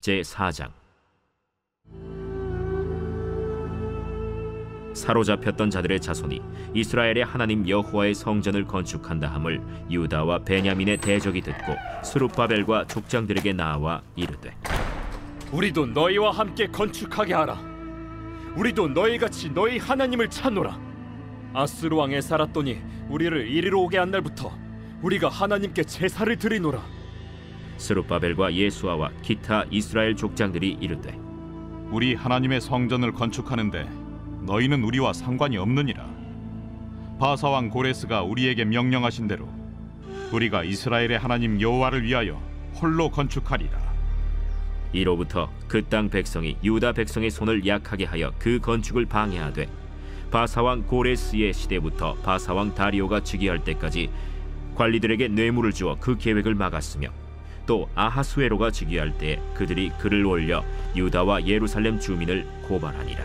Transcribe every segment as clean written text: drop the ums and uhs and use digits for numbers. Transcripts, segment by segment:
제4장. 사로잡혔던 자들의 자손이 이스라엘의 하나님 여호와의 성전을 건축한다 함을 유다와 베냐민의 대적이 듣고 스룹바벨과 족장들에게 나와 이르되, 우리도 너희와 함께 건축하게 하라. 우리도 너희같이 너희 하나님을 찾노라. 아스루 왕 에사라돈이 우리를 이리로 오게 한 날부터 우리가 하나님께 제사를 드리노라. 스룹바벨과 예수아와 기타 이스라엘 족장들이 이르되, 우리 하나님의 성전을 건축하는데 너희는 우리와 상관이 없느니라. 바사 왕 고레스가 우리에게 명령하신 대로 우리가 이스라엘의 하나님 여호와를 위하여 홀로 건축하리라. 이로부터 그 땅 백성이 유다 백성의 손을 약하게 하여 그 건축을 방해하되, 바사왕 고레스의 시대부터 바사왕 다리오가 즉위할 때까지 관리들에게 뇌물을 주어 그 계획을 막았으며, 또 아하수에로가 즉위할 때 그들이 글을 올려 유다와 예루살렘 주민을 고발하니라.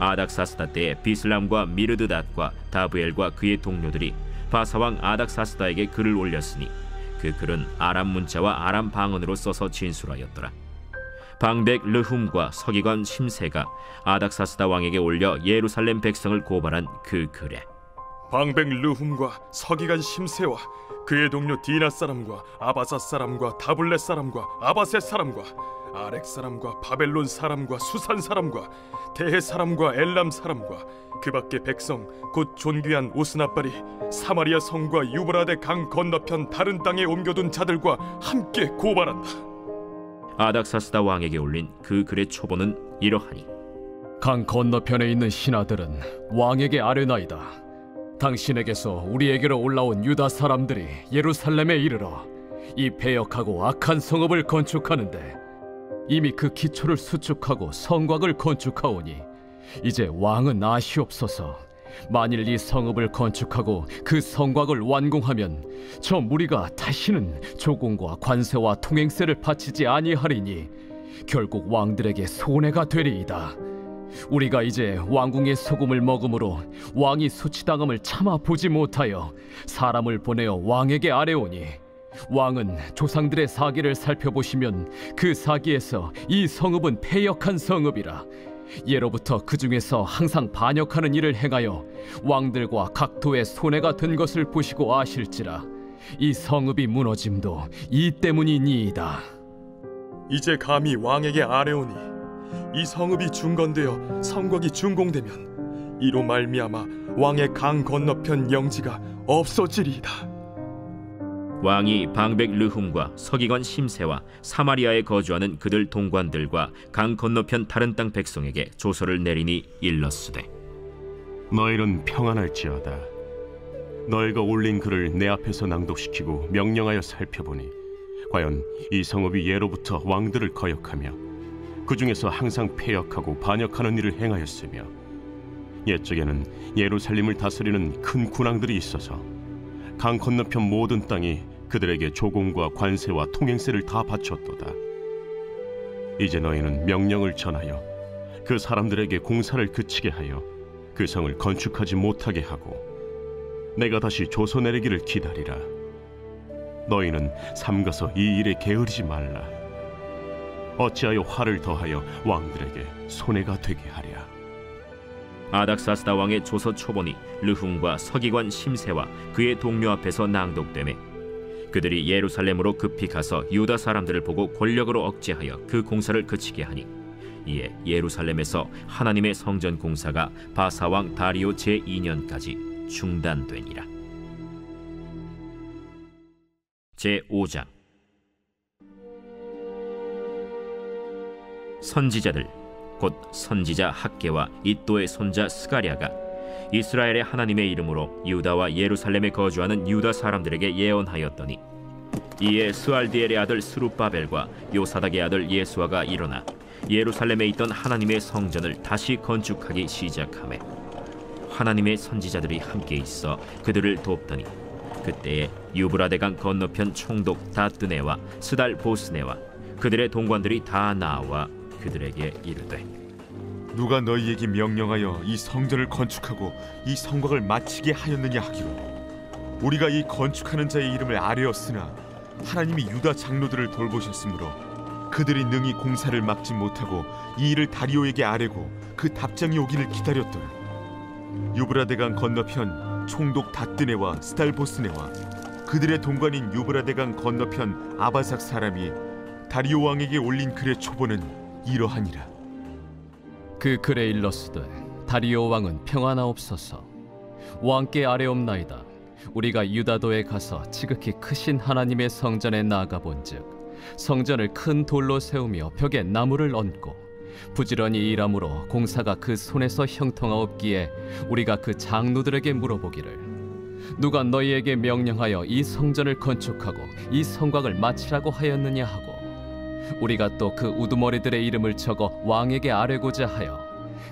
아닥사스다 때에 비슬람과 미르드닷과 다브엘과 그의 동료들이 바사왕 아닥사스다에게 글을 올렸으니 그 글은 아람 문자와 아람 방언으로 써서 진술하였더라. 방백 르훔과 서기관 심세가 아닥사스다 왕에게 올려 예루살렘 백성을 고발한 그 글에, 방백 르훔과 서기관 심세와 그의 동료 디나 사람과 아바사 사람과 다블렛 사람과 아바셋 사람과 아렉 사람과 바벨론 사람과 수산 사람과 대해 사람과 엘람 사람과 그 밖의 백성 곧 존귀한 오스나발이 사마리아 성과 유브라데 강 건너편 다른 땅에 옮겨둔 자들과 함께 고발한다. 아닥사스다 왕에게 올린 그 글의 초본은 이러하니, 강 건너편에 있는 신하들은 왕에게 아뢰나이다. 당신에게서 우리에게로 올라온 유다 사람들이 예루살렘에 이르러 이 패역하고 악한 성읍을 건축하는데 이미 그 기초를 수축하고 성곽을 건축하오니 이제 왕은 아시옵소서. 만일 이 성읍을 건축하고 그 성곽을 완공하면 저 무리가 다시는 조공과 관세와 통행세를 바치지 아니하리니 결국 왕들에게 손해가 되리이다. 우리가 이제 왕궁의 소금을 먹음으로 왕이 수치당함을 참아 보지 못하여 사람을 보내어 왕에게 아뢰오니, 왕은 조상들의 사기를 살펴보시면 그 사기에서 이 성읍은 패역한 성읍이라. 예로부터 그 중에서 항상 반역하는 일을 행하여 왕들과 각도에 손해가 된 것을 보시고 아실지라. 이 성읍이 무너짐도 이 때문이니이다. 이제 감히 왕에게 아뢰오니 이 성읍이 중건되어 성곽이 준공되면 이로 말미암아 왕의 강 건너편 영지가 없어지리이다. 왕이 방백 르훔과 서기관 심세와 사마리아에 거주하는 그들 동관들과 강 건너편 다른 땅 백성에게 조서를 내리니 일렀으되, 너희는 평안할지어다. 너희가 올린 글을 내 앞에서 낭독시키고 명령하여 살펴보니 과연 이 성읍이 예로부터 왕들을 거역하며 그 중에서 항상 패역하고 반역하는 일을 행하였으며, 옛적에는 예루살렘을 다스리는 큰 군왕들이 있어서 강 건너편 모든 땅이 그들에게 조공과 관세와 통행세를 다 바쳤도다. 이제 너희는 명령을 전하여 그 사람들에게 공사를 그치게 하여 그 성을 건축하지 못하게 하고 내가 다시 조서 내리기를 기다리라. 너희는 삼가서 이 일에 게으르지 말라. 어찌하여 화를 더하여 왕들에게 손해가 되게 하랴. 아닥사스다 왕의 조서 초본이 르훔과 서기관 심세와 그의 동료 앞에서 낭독되매, 그들이 예루살렘으로 급히 가서 유다 사람들을 보고 권력으로 억제하여 그 공사를 그치게 하니, 이에 예루살렘에서 하나님의 성전 공사가 바사왕 다리오 제2년까지 중단되니라. 제5장. 선지자들 곧 선지자 학개와 이도의 손자 스가랴가 이스라엘의 하나님의 이름으로 유다와 예루살렘에 거주하는 유다 사람들에게 예언하였더니, 이에 스알디엘의 아들 스룹바벨과 요사닥의 아들 예수아가 일어나 예루살렘에 있던 하나님의 성전을 다시 건축하기 시작하매, 하나님의 선지자들이 함께 있어 그들을 돕더니, 그때에 유브라데강 건너편 총독 다뜨네와 스달 보스네와 그들의 동관들이 다 나와 그들에게 이르되, 누가 너희에게 명령하여 이 성전을 건축하고 이 성곽을 마치게 하였느냐 하기로, 우리가 이 건축하는 자의 이름을 아뢰었으나 하나님이 유다 장로들을 돌보셨으므로 그들이 능히 공사를 막지 못하고 이 일을 다리오에게 아뢰고 그 답장이 오기를 기다렸더라. 유브라데강 건너편 총독 다뜨네와 스달보스네와 그들의 동관인 유브라데강 건너편 아바삭 사람이 다리오 왕에게 올린 글의 초본은 이러하니라. 그 글에 일렀으되 다리오 왕은 평안하옵소서. 왕께 아뢰옵나이다. 우리가 유다도에 가서 지극히 크신 하나님의 성전에 나아가 본즉 성전을 큰 돌로 세우며 벽에 나무를 얹고 부지런히 일함으로 공사가 그 손에서 형통하옵기에 우리가 그 장로들에게 물어보기를 누가 너희에게 명령하여 이 성전을 건축하고 이 성곽을 마치라고 하였느냐 하고 우리가 또 그 우두머리들의 이름을 적어 왕에게 아뢰고자 하여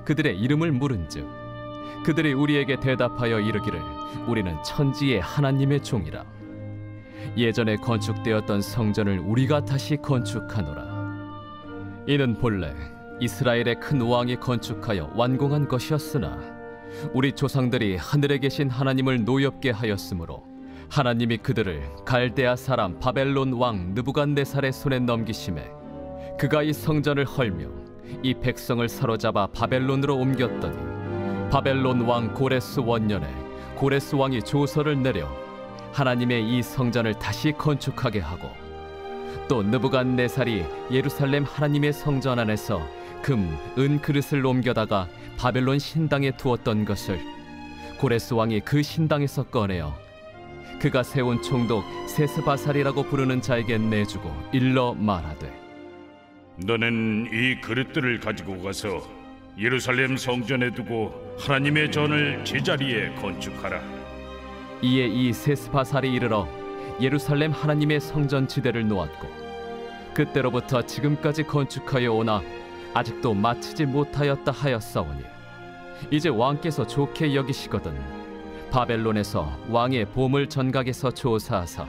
그들의 이름을 물은즉 그들이 우리에게 대답하여 이르기를 우리는 천지의 하나님의 종이라. 예전에 건축되었던 성전을 우리가 다시 건축하노라. 이는 본래 이스라엘의 큰 왕이 건축하여 완공한 것이었으나 우리 조상들이 하늘에 계신 하나님을 노엽게 하였으므로 하나님이 그들을 갈대아 사람 바벨론 왕 느부갓네살의 손에 넘기심에 그가 이 성전을 헐며 이 백성을 사로잡아 바벨론으로 옮겼더니 바벨론 왕 고레스 원년에 고레스 왕이 조서를 내려 하나님의 이 성전을 다시 건축하게 하고 또 느부갓네살이 예루살렘 하나님의 성전 안에서 금, 은 그릇을 옮겨다가 바벨론 신당에 두었던 것을 고레스 왕이 그 신당에서 꺼내어 그가 세운 총독 세스바살이라고 부르는 자에게 내주고 일러 말하되 너는 이 그릇들을 가지고 가서 예루살렘 성전에 두고 하나님의 전을 제자리에 건축하라. 이에 이 세스바살이 이르러 예루살렘 하나님의 성전 지대를 놓았고 그때로부터 지금까지 건축하여 오나 아직도 마치지 못하였다 하였사오니 이제 왕께서 좋게 여기시거든 바벨론에서 왕의 보물 전각에서 조사하사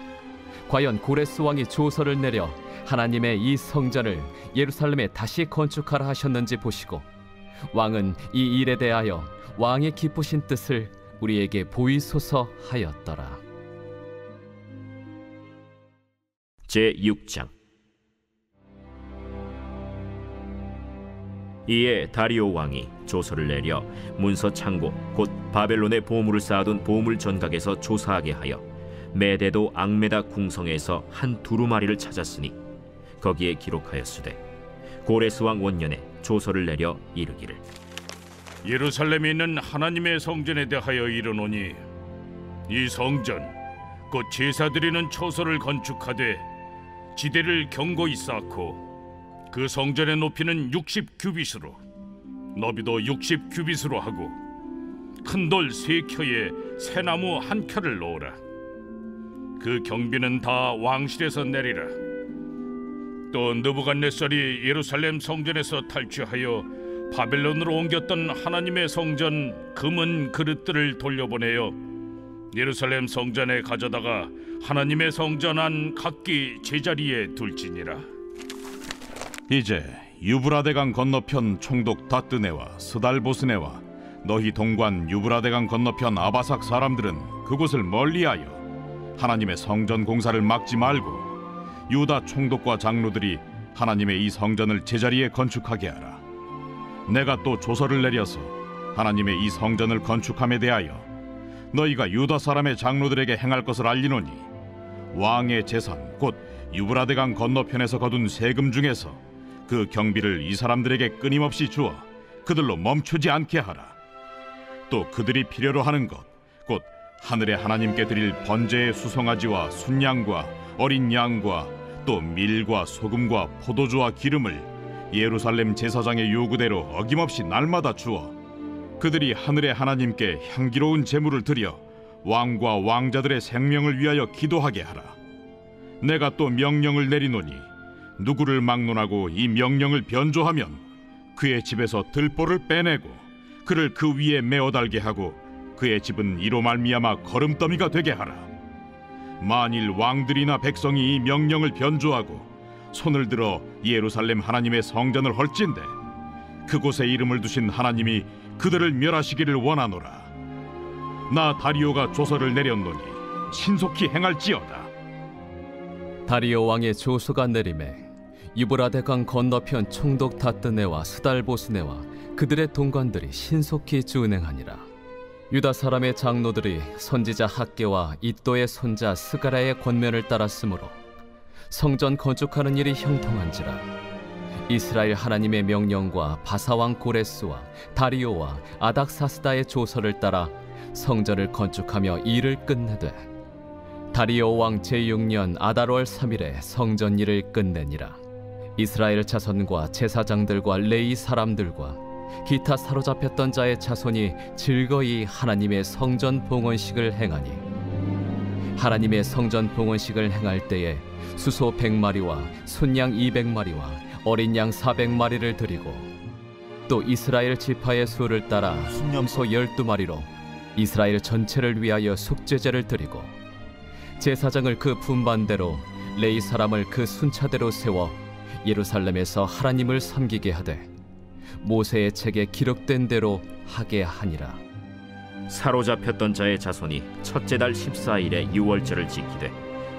과연 고레스 왕이 조서를 내려 하나님의 이 성전을 예루살렘에 다시 건축하라 하셨는지 보시고 왕은 이 일에 대하여 왕의 기쁘신 뜻을 우리에게 보이소서 하였더라. 제6장. 이에 다리오 왕이 조서를 내려 문서 창고 곧 바벨론의 보물을 쌓아둔 보물 전각에서 조사하게 하여 메데도 앙메다 궁성에서 한 두루마리를 찾았으니 거기에 기록하였으되 고레스 왕 원년에 조서를 내려 이르기를 예루살렘에 있는 하나님의 성전에 대하여 이르노니 이 성전 곧 제사드리는 처소를 건축하되 지대를 견고히 쌓고 그 성전의 높이는 60규빗으로 너비도 60규빗으로 하고 큰 돌 3켜에 새나무 1켜를 놓으라. 그 경비는 다 왕실에서 내리라. 또 느부갓네살이 예루살렘 성전에서 탈취하여 바벨론으로 옮겼던 하나님의 성전 금은 그릇들을 돌려보내어 예루살렘 성전에 가져다가 하나님의 성전 안 각기 제자리에 둘지니라. 이제 유브라데강 건너편 총독 다뜨네와 스달보스네와 너희 동관 유브라데강 건너편 아바삭 사람들은 그곳을 멀리하여 하나님의 성전 공사를 막지 말고 유다 총독과 장로들이 하나님의 이 성전을 제자리에 건축하게 하라. 내가 또 조서를 내려서 하나님의 이 성전을 건축함에 대하여 너희가 유다 사람의 장로들에게 행할 것을 알리노니 왕의 재산 곧 유브라데강 건너편에서 거둔 세금 중에서 그 경비를 이 사람들에게 끊임없이 주어 그들로 멈추지 않게 하라. 또 그들이 필요로 하는 것 곧 하늘의 하나님께 드릴 번제의 수송아지와 순양과 어린 양과 또 밀과 소금과 포도주와 기름을 예루살렘 제사장의 요구대로 어김없이 날마다 주어 그들이 하늘의 하나님께 향기로운 제물을 드려 왕과 왕자들의 생명을 위하여 기도하게 하라. 내가 또 명령을 내리노니 누구를 막론하고 이 명령을 변조하면 그의 집에서 들보를 빼내고 그를 그 위에 메어 달게 하고 그의 집은 이로 말미암아 거름더미가 되게 하라. 만일 왕들이나 백성이 이 명령을 변조하고 손을 들어 예루살렘 하나님의 성전을 헐진대 그곳에 이름을 두신 하나님이 그들을 멸하시기를 원하노라. 나 다리오가 조서를 내렸노니 신속히 행할지어다. 다리오 왕의 조서가 내림에 유브라데강 건너편 총독 다뜨네와 스달보스네와 그들의 동관들이 신속히 준행하니라. 유다 사람의 장로들이 선지자 학개와 이도의 손자 스가랴의 권면을 따랐으므로 성전 건축하는 일이 형통한지라. 이스라엘 하나님의 명령과 바사왕 고레스와 다리오와 아닥사스다의 조서를 따라 성전을 건축하며 일을 끝내되 다리오 왕 제6년 아달월 3일에 성전 일을 끝내니라. 이스라엘 자손과 제사장들과 레위 사람들과 기타 사로잡혔던 자의 자손이 즐거이 하나님의 성전 봉헌식을 행하니 하나님의 성전 봉헌식을 행할 때에 수소 100마리와 순양 200마리와 어린 양 400마리를 드리고 또 이스라엘 지파의 수를 따라 순염소 12마리로 이스라엘 전체를 위하여 속죄제를 드리고 제사장을 그 분반대로 레위 사람을 그 순차대로 세워 예루살렘에서 하나님을 섬기게 하되 모세의 책에 기록된 대로 하게 하니라. 사로잡혔던 자의 자손이 첫째 달 14일에 유월절을 지키되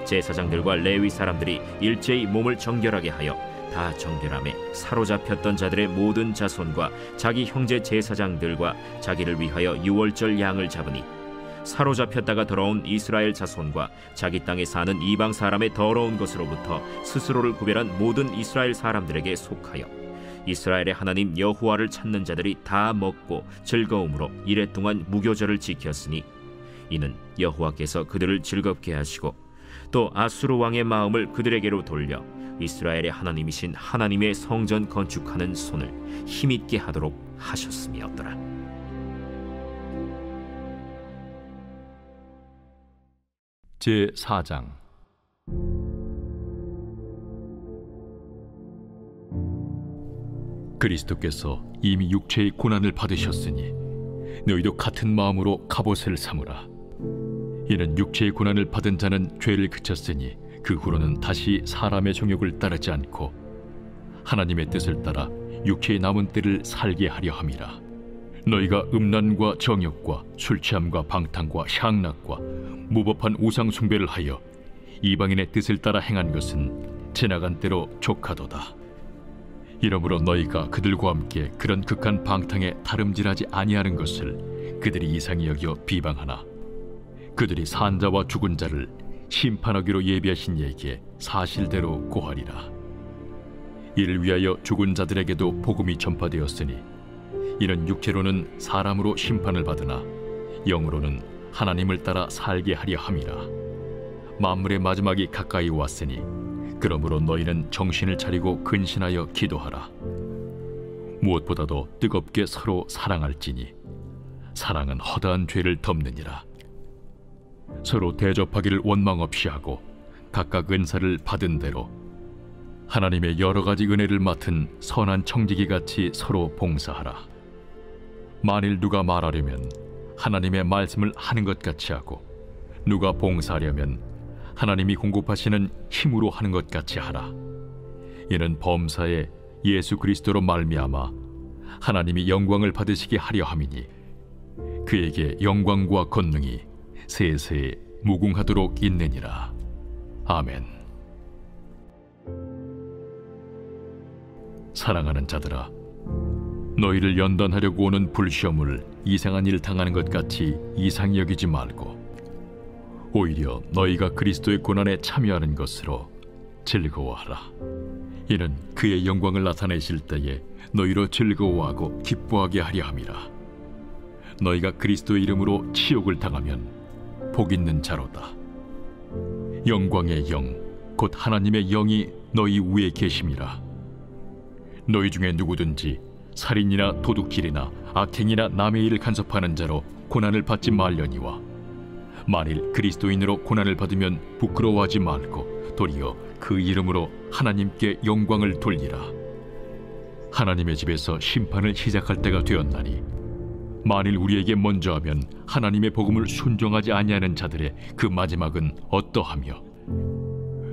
제사장들과 레위 사람들이 일제히 몸을 정결하게 하여 다 정결함에 사로잡혔던 자들의 모든 자손과 자기 형제 제사장들과 자기를 위하여 유월절 양을 잡으니 사로잡혔다가 돌아온 이스라엘 자손과 자기 땅에 사는 이방 사람의 더러운 것으로부터 스스로를 구별한 모든 이스라엘 사람들에게 속하여 이스라엘의 하나님 여호와를 찾는 자들이 다 먹고 즐거움으로 이레 동안 무교절을 지켰으니 이는 여호와께서 그들을 즐겁게 하시고 또 아수르 왕의 마음을 그들에게로 돌려 이스라엘의 하나님이신 하나님의 성전 건축하는 손을 힘있게 하도록 하셨음이었더라. 제4장. 그리스도께서 이미 육체의 고난을 받으셨으니 너희도 같은 마음으로 갑옷을 삼으라. 이는 육체의 고난을 받은 자는 죄를 그쳤으니 그 후로는 다시 사람의 정욕을 따르지 않고 하나님의 뜻을 따라 육체의 남은 때를 살게 하려 함이라. 너희가 음란과 정욕과 술취함과 방탕과 향락과 무법한 우상 숭배를 하여 이방인의 뜻을 따라 행한 것은 지나간 때로 족하도다. 이러므로 너희가 그들과 함께 그런 극한 방탕에 다름질하지 아니하는 것을 그들이 이상히 여겨 비방하나 그들이 산자와 죽은 자를 심판하기로 예비하신 이에게 사실대로 고하리라. 이를 위하여 죽은 자들에게도 복음이 전파되었으니 이는 육체로는 사람으로 심판을 받으나 영으로는 하나님을 따라 살게 하려 함이라. 만물의 마지막이 가까이 왔으니 그러므로 너희는 정신을 차리고 근신하여 기도하라. 무엇보다도 뜨겁게 서로 사랑할지니 사랑은 허다한 죄를 덮느니라. 서로 대접하기를 원망 없이 하고 각각 은사를 받은 대로 하나님의 여러 가지 은혜를 맡은 선한 청지기같이 서로 봉사하라. 만일 누가 말하려면 하나님의 말씀을 하는 것 같이 하고 누가 봉사하려면 하나님이 공급하시는 힘으로 하는 것 같이 하라. 이는 범사에 예수 그리스도로 말미암아 하나님이 영광을 받으시게 하려 함이니 그에게 영광과 권능이 세세에 무궁하도록 있느니라. 아멘. 사랑하는 자들아, 너희를 연단하려고 오는 불시험을 이상한 일 당하는 것 같이 이상히 여기지 말고 오히려 너희가 그리스도의 고난에 참여하는 것으로 즐거워하라. 이는 그의 영광을 나타내실 때에 너희로 즐거워하고 기뻐하게 하려 함이라. 너희가 그리스도의 이름으로 치욕을 당하면 복 있는 자로다. 영광의 영, 곧 하나님의 영이 너희 위에 계심이라. 너희 중에 누구든지 살인이나 도둑질이나 악행이나 남의 일을 간섭하는 자로 고난을 받지 말려니와 만일 그리스도인으로 고난을 받으면 부끄러워하지 말고 도리어 그 이름으로 하나님께 영광을 돌리라. 하나님의 집에서 심판을 시작할 때가 되었나니 만일 우리에게 먼저 하면 하나님의 복음을 순종하지 아니하는 자들의 그 마지막은 어떠하며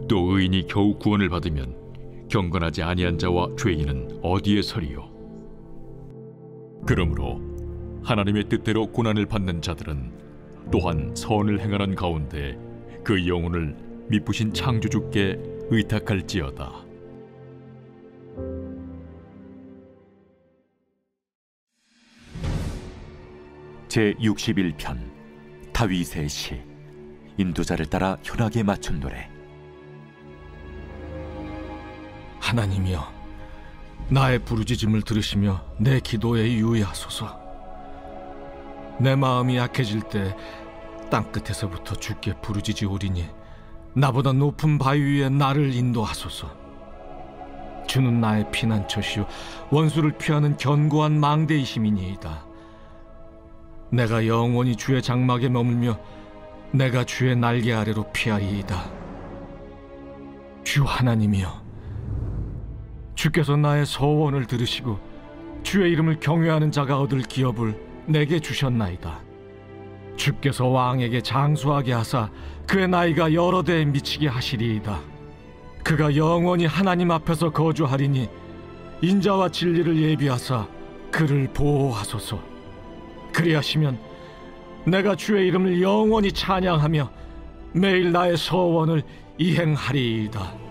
또 의인이 겨우 구원을 받으면 경건하지 아니한 자와 죄인은 어디에 서리요. 그러므로 하나님의 뜻대로 고난을 받는 자들은 또한 선을 행하는 가운데 그 영혼을 미쁘신 창조주께 의탁할지어다. 제61편 다윗의 시. 인도자를 따라 현악에 맞춘 노래. 하나님이여, 나의 부르짖음을 들으시며 내 기도에 유의하소서. 내 마음이 약해질 때 땅끝에서부터 주께 부르짖으오리니 나보다 높은 바위 위에 나를 인도하소서. 주는 나의 피난처시요 원수를 피하는 견고한 망대이심이니이다. 내가 영원히 주의 장막에 머물며 내가 주의 날개 아래로 피하리이다. 주 하나님이여, 주께서 나의 서원을 들으시고 주의 이름을 경외하는 자가 얻을 기업을 내게 주셨나이다. 주께서 왕에게 장수하게 하사 그의 나이가 여러 대에 미치게 하시리이다. 그가 영원히 하나님 앞에서 거주하리니 인자와 진리를 예비하사 그를 보호하소서. 그리하시면 내가 주의 이름을 영원히 찬양하며 매일 나의 서원을 이행하리이다.